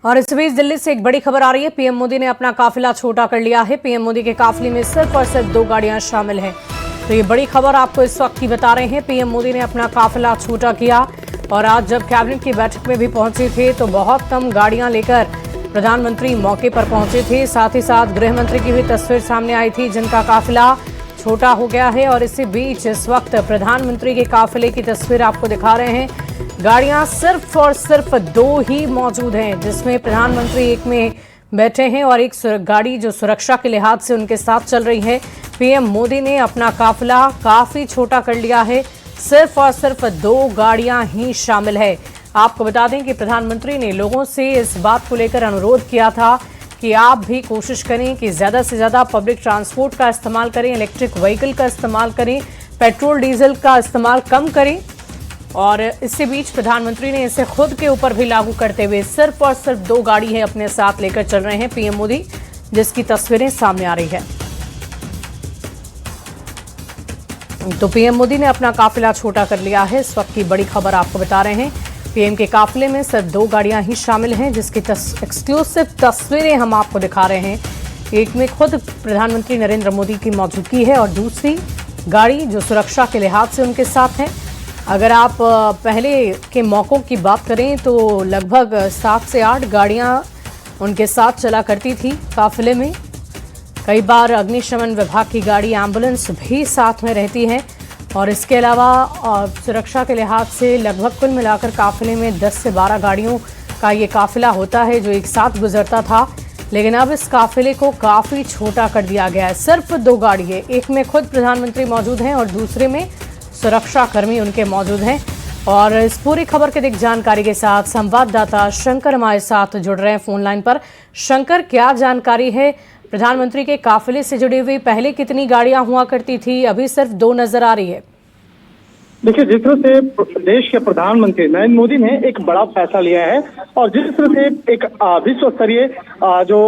और इस बीच दिल्ली से एक बड़ी खबर आ रही है। पीएम मोदी ने अपना काफिला छोटा कर लिया है। पीएम मोदी के काफिले में सिर्फ और सिर्फ 2 गाड़ियां शामिल हैं। तो ये बड़ी खबर आपको इस वक्त की बता रहे हैं। पीएम मोदी ने अपना काफिला छोटा किया और आज जब कैबिनेट की बैठक में भी पहुंचे थे तो बहुत कम गाड़ियां लेकर प्रधानमंत्री मौके पर पहुंचे थे। साथ ही साथ गृह मंत्री की भी तस्वीर सामने आई थी, जिनका काफिला छोटा हो गया है। और इसी बीच इस वक्त प्रधानमंत्री के काफिले की तस्वीर आपको दिखा रहे हैं। गाड़ियां सिर्फ और सिर्फ 2 ही मौजूद हैं, जिसमें प्रधानमंत्री एक में बैठे हैं और एक गाड़ी जो सुरक्षा के लिहाज से उनके साथ चल रही है। पीएम मोदी ने अपना काफिला काफी छोटा कर लिया है। सिर्फ और सिर्फ 2 गाड़ियां ही शामिल है। आपको बता दें कि प्रधानमंत्री ने लोगों से इस बात को लेकर अनुरोध किया था कि आप भी कोशिश करें कि ज़्यादा से ज़्यादा पब्लिक ट्रांसपोर्ट का इस्तेमाल करें, इलेक्ट्रिक व्हीकल का इस्तेमाल करें, पेट्रोल डीजल का इस्तेमाल कम करें। और इसी बीच प्रधानमंत्री ने इसे खुद के ऊपर भी लागू करते हुए सिर्फ और सिर्फ 2 गाड़ी है अपने साथ लेकर चल रहे हैं पीएम मोदी, जिसकी तस्वीरें सामने आ रही है। तो पीएम मोदी ने अपना काफिला छोटा कर लिया है। इस वक्त की बड़ी खबर आपको बता रहे हैं। पीएम के काफिले में सिर्फ 2 गाड़ियां ही शामिल हैं, जिसकी एक्सक्लूसिव तस्वीरें हम आपको दिखा रहे हैं। एक में खुद प्रधानमंत्री नरेंद्र मोदी की मौजूदगी है और दूसरी गाड़ी जो सुरक्षा के लिहाज से उनके साथ है। अगर आप पहले के मौकों की बात करें तो लगभग 7 से 8 गाड़ियां उनके साथ चला करती थी काफिले में। कई बार अग्निशमन विभाग की गाड़ी, एम्बुलेंस भी साथ में रहती है। और इसके अलावा सुरक्षा के लिहाज से लगभग कुल मिलाकर काफिले में 10 से 12 गाड़ियों का ये काफिला होता है जो एक साथ गुजरता था। लेकिन अब इस काफिले को काफ़ी छोटा कर दिया गया है। सिर्फ 2 गाड़ी है, एक में खुद प्रधानमंत्री मौजूद हैं और दूसरे में सुरक्षा कर्मी उनके मौजूद हैं। और इस पूरी खबर की अधिक जानकारी के साथ संवाददाता शंकर हमारे साथ जुड़ रहे हैं फोन लाइन पर। शंकर, क्या जानकारी है प्रधानमंत्री के काफिले से जुड़ी हुई? पहले कितनी गाड़ियां हुआ करती थी, अभी सिर्फ 2 नजर आ रही है? देखिए, जिस तरह से देश के प्रधानमंत्री नरेंद्र मोदी ने एक बड़ा फैसला लिया है और जिस तरह से एक विश्व स्तरीय जो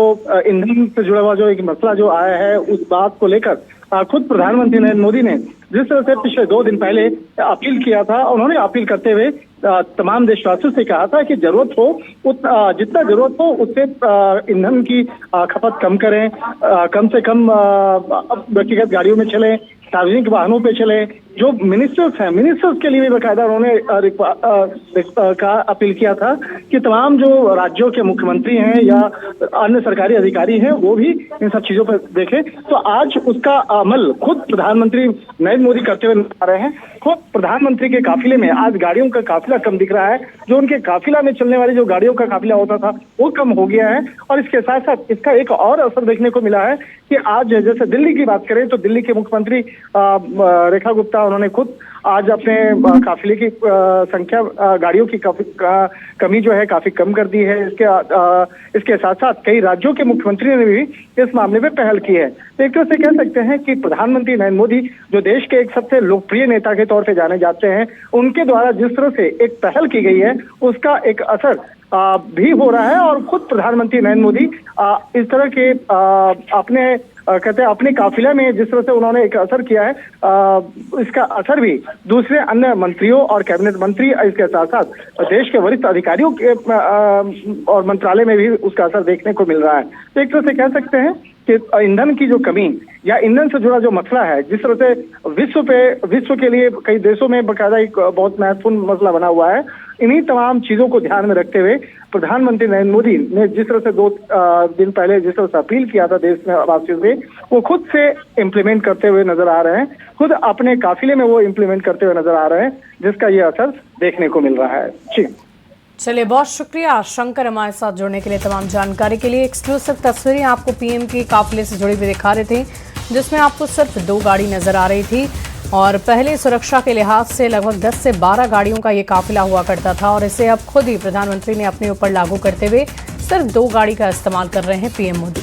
ईंधन से जुड़ा हुआ जो एक मसला जो आया है, उस बात को लेकर खुद प्रधानमंत्री नरेंद्र मोदी ने जिस तरह से पिछले 2 दिन पहले अपील किया था, उन्होंने अपील करते हुए तमाम देशवासियों से कहा था कि जरूरत हो जितना जरूरत हो उससे ईंधन की खपत कम करें, कम से कम व्यक्तिगत गाड़ियों में चलें, सार्वजनिक वाहनों पे चले। जो मिनिस्टर्स हैं, मिनिस्टर्स के लिए भी बाकायदा उन्होंने अपील किया था कि तमाम जो राज्यों के मुख्यमंत्री हैं या अन्य सरकारी अधिकारी हैं वो भी इन सब चीजों पर देखें। तो आज उसका अमल खुद प्रधानमंत्री नरेंद्र मोदी करते हुए नजर आ रहे हैं। खुद प्रधानमंत्री के काफिले में आज गाड़ियों का काफिला कम दिख रहा है। जो उनके काफिला में चलने वाली जो गाड़ियों का काफिला होता था वो कम हो गया है। और इसके साथ साथ इसका एक और असर देखने को मिला है कि आज जैसे दिल्ली की बात करें तो दिल्ली के मुख्यमंत्री रेखा गुप्ता, उन्होंने खुद आज अपने काफिले की संख्या, गाड़ियों की कमी जो है काफी कम कर दी है। इसके साथ साथ कई राज्यों के मुख्यमंत्री ने भी इस मामले में पहल की है। तो एक तरह से कह सकते हैं कि प्रधानमंत्री नरेंद्र मोदी जो देश के एक सबसे लोकप्रिय नेता के तौर पे जाने जाते हैं, उनके द्वारा जिस तरह से एक पहल की गई है उसका एक असर भी हो रहा है। और खुद प्रधानमंत्री नरेंद्र मोदी इस तरह के अपने कहते हैं अपने काफिले में जिस तरह से उन्होंने एक असर किया है, इसका असर भी दूसरे अन्य मंत्रियों और कैबिनेट मंत्री, इसके साथ साथ देश के वरिष्ठ अधिकारियों के और मंत्रालय में भी उसका असर देखने को मिल रहा है। तो एक तरह से कह सकते हैं कि ईंधन की जो कमी या ईंधन से जुड़ा जो मसला है, जिस तरह से विश्व के लिए कई देशों में बाकायदा एक बहुत महत्वपूर्ण मसला बना हुआ है, इन्हीं तमाम चीजों को ध्यान में रखते हुए प्रधानमंत्री नरेंद्र मोदी ने जिस तरह से 2 दिन पहले जिस तरह से अपील किया था देश में वासियों से, वो खुद से इम्प्लीमेंट करते हुए नजर आ रहे हैं। खुद अपने काफिले में वो इम्प्लीमेंट करते हुए नजर आ रहे हैं, जिसका ये असर देखने को मिल रहा है। जी चलिए, बहुत शुक्रिया शंकर हमारे साथ जुड़ने के लिए, तमाम जानकारी के लिए। एक्सक्लूसिव तस्वीरें आपको पीएम के काफिले से जुड़ी हुई दिखा रहे थे, जिसमें आपको सिर्फ 2 गाड़ी नजर आ रही थी। और पहले सुरक्षा के लिहाज से लगभग 10 से 12 गाड़ियों का ये काफिला हुआ करता था और इसे अब खुद ही प्रधानमंत्री ने अपने ऊपर लागू करते हुए सिर्फ 2 गाड़ी का इस्तेमाल कर रहे हैं पीएम मोदी।